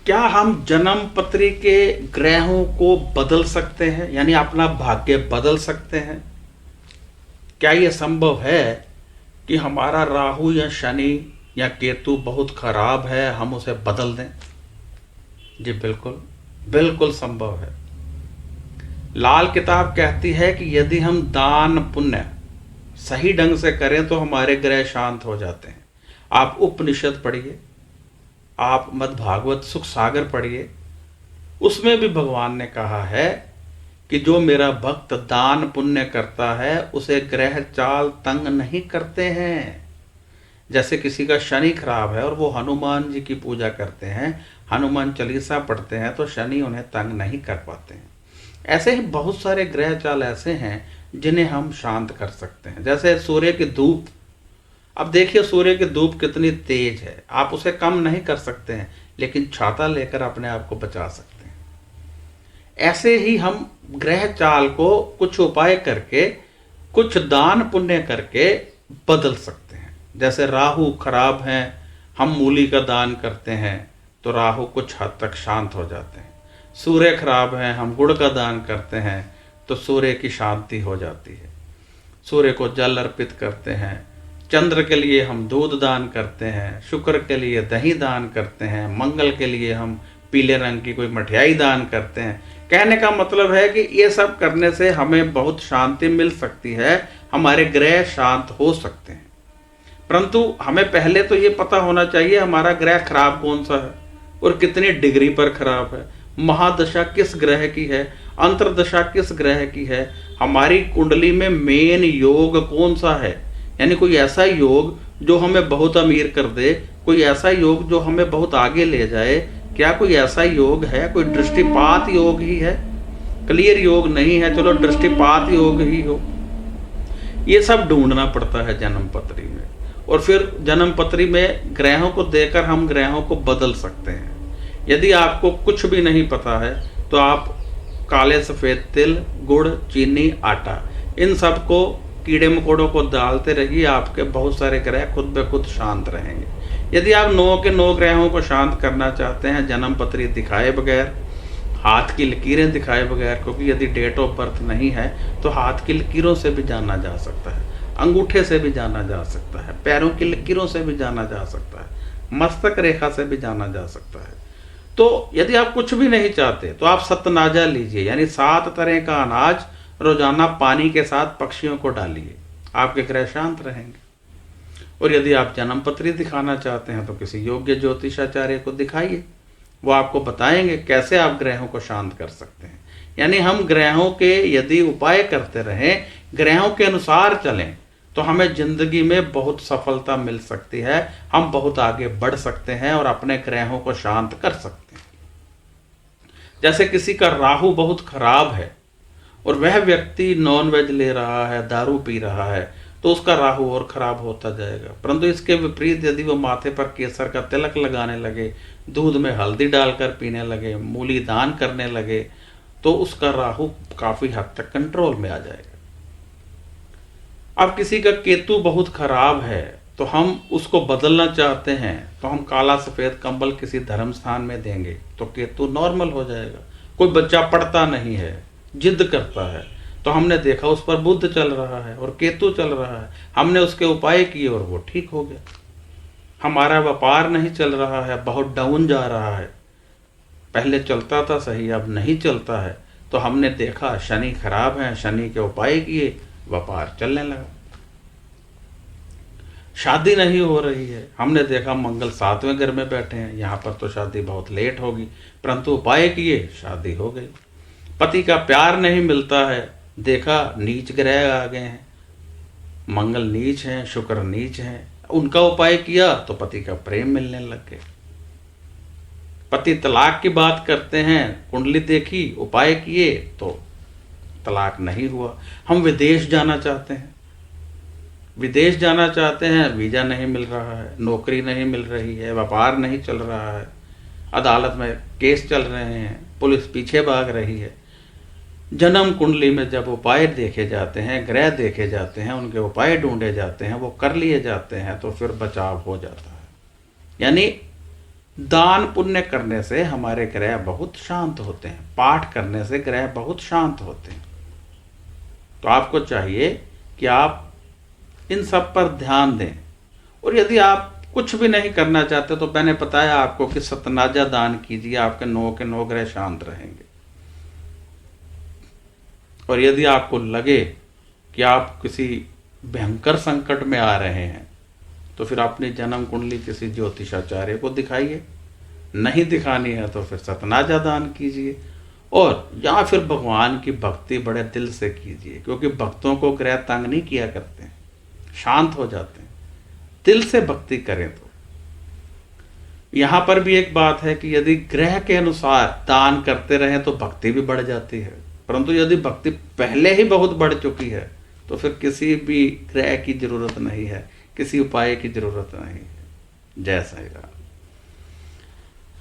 क्या हम जन्म पत्री के ग्रहों को बदल सकते हैं, यानी अपना भाग्य बदल सकते हैं? क्या यह संभव है कि हमारा राहु या शनि या केतु बहुत खराब है, हम उसे बदल दें? जी बिल्कुल, बिल्कुल संभव है। लाल किताब कहती है कि यदि हम दान पुण्य सही ढंग से करें तो हमारे ग्रह शांत हो जाते हैं। आप उपनिषद पढ़िए, आप मद्भागवत सुख सागर पढ़िए, उसमें भी भगवान ने कहा है कि जो मेरा भक्त दान पुण्य करता है उसे ग्रह चाल तंग नहीं करते हैं। जैसे किसी का शनि खराब है और वो हनुमान जी की पूजा करते हैं, हनुमान चालीसा पढ़ते हैं, तो शनि उन्हें तंग नहीं कर पाते हैं। ऐसे ही बहुत सारे ग्रह चाल ऐसे हैं जिन्हें हम शांत कर सकते हैं। जैसे सूर्य की धूप, अब देखिए सूर्य की धूप कितनी तेज है, आप उसे कम नहीं कर सकते हैं, लेकिन छाता लेकर अपने आप को बचा सकते हैं। ऐसे ही हम ग्रह चाल को कुछ उपाय करके, कुछ दान पुण्य करके बदल सकते हैं। जैसे राहु खराब है, हम मूली का दान करते हैं तो राहु कुछ हद तक शांत हो जाते हैं। सूर्य खराब है, हम गुड़ का दान करते हैं तो सूर्य की शांति हो जाती है। सूर्य को जल अर्पित करते हैं, चंद्र के लिए हम दूध दान करते हैं, शुक्र के लिए दही दान करते हैं, मंगल के लिए हम पीले रंग की कोई मठियाई दान करते हैं। कहने का मतलब है कि ये सब करने से हमें बहुत शांति मिल सकती है, हमारे ग्रह शांत हो सकते हैं। परंतु हमें पहले तो ये पता होना चाहिए हमारा ग्रह खराब कौन सा है और कितनी डिग्री पर खराब है, महादशा किस ग्रह की है, अंतरदशा किस ग्रह की है, हमारी कुंडली में मेन योग कौन सा है। यानी कोई ऐसा योग जो हमें बहुत अमीर कर दे, कोई ऐसा योग जो हमें बहुत आगे ले जाए, क्या कोई ऐसा योग है? कोई दृष्टिपात योग ही है, क्लियर योग नहीं है, चलो दृष्टिपात योग ही हो। ये सब ढूंढना पड़ता है जन्म पत्री में, और फिर जन्म पत्री में ग्रहों को देकर हम ग्रहों को बदल सकते हैं। यदि आपको कुछ भी नहीं पता है तो आप काले सफ़ेद तिल, गुड़, चीनी, आटा, इन सब को कीड़े मकोड़ों को डालते रहिए, आपके बहुत सारे ग्रह खुद ब खुद शांत रहेंगे। यदि आप 9 के 9 ग्रहों को शांत करना चाहते हैं जन्म पत्री दिखाए बगैर, हाथ की लकीरें दिखाए बगैर, क्योंकि यदि डेट ऑफ बर्थ नहीं है तो हाथ की लकीरों से भी जाना जा सकता है, अंगूठे से भी जाना जा सकता है, पैरों की लकीरों से भी जाना जा सकता है, मस्तक रेखा से भी जाना जा सकता है। तो यदि आप कुछ भी नहीं चाहते तो आप सतनाजा लीजिए, यानी 7 तरह का अनाज रोजाना पानी के साथ पक्षियों को डालिए, आपके ग्रह शांत रहेंगे। और यदि आप जन्म पत्री दिखाना चाहते हैं तो किसी योग्य ज्योतिषाचार्य को दिखाइए, वो आपको बताएंगे कैसे आप ग्रहों को शांत कर सकते हैं। यानी हम ग्रहों के यदि उपाय करते रहें, ग्रहों के अनुसार चलें, तो हमें जिंदगी में बहुत सफलता मिल सकती है, हम बहुत आगे बढ़ सकते हैं और अपने ग्रहों को शांत कर सकते हैं। जैसे किसी का राहु बहुत खराब है और वह व्यक्ति नॉनवेज ले रहा है, दारू पी रहा है, तो उसका राहु और खराब होता जाएगा। परंतु इसके विपरीत यदि वो माथे पर केसर का तिलक लगाने लगे, दूध में हल्दी डालकर पीने लगे, मूली दान करने लगे, तो उसका राहु काफी हद तक कंट्रोल में आ जाएगा। अब किसी का केतु बहुत खराब है तो हम उसको बदलना चाहते हैं, तो हम काला सफेद कंबल किसी धर्म स्थान में देंगे तो केतु नॉर्मल हो जाएगा। कोई बच्चा पढ़ता नहीं है, जिद करता है, तो हमने देखा उस पर बुध चल रहा है और केतु चल रहा है, हमने उसके उपाय किए और वो ठीक हो गया। हमारा व्यापार नहीं चल रहा है, बहुत डाउन जा रहा है, पहले चलता था सही अब नहीं चलता है, तो हमने देखा शनि खराब है, शनि के उपाय किए, व्यापार चलने लगा। शादी नहीं हो रही है, हमने देखा मंगल 7वें घर में बैठे हैं, यहाँ पर तो शादी बहुत लेट होगी, परंतु उपाय किए, शादी हो गई। पति का प्यार नहीं मिलता है, देखा नीच ग्रह आ गए हैं, मंगल नीच हैं, शुक्र नीच हैं, उनका उपाय किया तो पति का प्रेम मिलने लग गए। पति तलाक की बात करते हैं, कुंडली देखी, उपाय किए तो तलाक नहीं हुआ। हम विदेश जाना चाहते हैं, विदेश जाना चाहते हैं, वीजा नहीं मिल रहा है, नौकरी नहीं मिल रही है, व्यापार नहीं चल रहा है, अदालत में केस चल रहे हैं, पुलिस पीछे भाग रही है। जन्म कुंडली में जब उपाय देखे जाते हैं, ग्रह देखे जाते हैं, उनके उपाय ढूंढे जाते हैं, वो कर लिए जाते हैं, तो फिर बचाव हो जाता है। यानी दान पुण्य करने से हमारे ग्रह बहुत शांत होते हैं, पाठ करने से ग्रह बहुत शांत होते हैं। तो आपको चाहिए कि आप इन सब पर ध्यान दें। और यदि आप कुछ भी नहीं करना चाहते तो मैंने बताया आपको कि सतनाजा दान कीजिए, आपके 9 के 9 ग्रह शांत रहेंगे। और यदि आपको लगे कि आप किसी भयंकर संकट में आ रहे हैं तो फिर अपनी जन्म कुंडली किसी ज्योतिषाचार्य को दिखाइए, नहीं दिखानी है तो फिर सतनाजा दान कीजिए, और या फिर भगवान की भक्ति बड़े दिल से कीजिए, क्योंकि भक्तों को ग्रह तंग नहीं किया करते हैं, शांत हो जाते हैं। दिल से भक्ति करें। तो यहां पर भी एक बात है कि यदि ग्रह के अनुसार दान करते रहें तो भक्ति भी बढ़ जाती है, परंतु यदि भक्ति पहले ही बहुत बढ़ चुकी है तो फिर किसी भी ग्रह की जरूरत नहीं है, किसी उपाय की जरूरत नहीं है। जय साईं राम।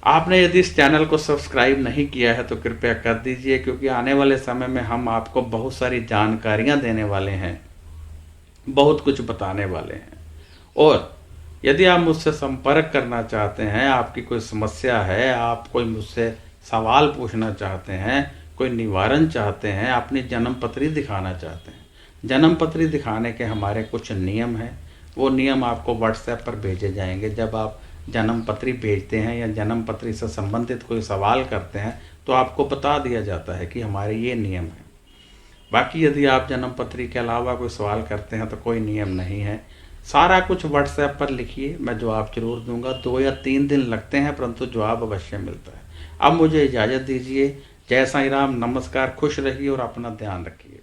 आपने यदि इस चैनल को सब्सक्राइब नहीं किया है तो कृपया कर दीजिए, क्योंकि आने वाले समय में हम आपको बहुत सारी जानकारियां देने वाले हैं, बहुत कुछ बताने वाले हैं। और यदि आप मुझसे संपर्क करना चाहते हैं, आपकी कोई समस्या है, आप कोई मुझसे सवाल पूछना चाहते हैं, कोई निवारण चाहते हैं, अपनी जन्म पत्री दिखाना चाहते हैं, जन्म पत्री दिखाने के हमारे कुछ नियम हैं। वो नियम आपको व्हाट्सएप पर भेजे जाएंगे। जब आप जन्म पत्री भेजते हैं या जन्म पत्री से संबंधित कोई सवाल करते हैं तो आपको बता दिया जाता है कि हमारे ये नियम हैं। बाकी यदि आप जन्म पत्री के अलावा कोई सवाल करते हैं तो कोई नियम नहीं है। सारा कुछ व्हाट्सएप पर लिखिए, मैं जवाब जरूर दूंगा। 2 या 3 दिन लगते हैं, परंतु जवाब अवश्य मिलता है। अब मुझे इजाज़त दीजिए। जय साईं राम, नमस्कार, खुश रहिए और अपना ध्यान रखिए।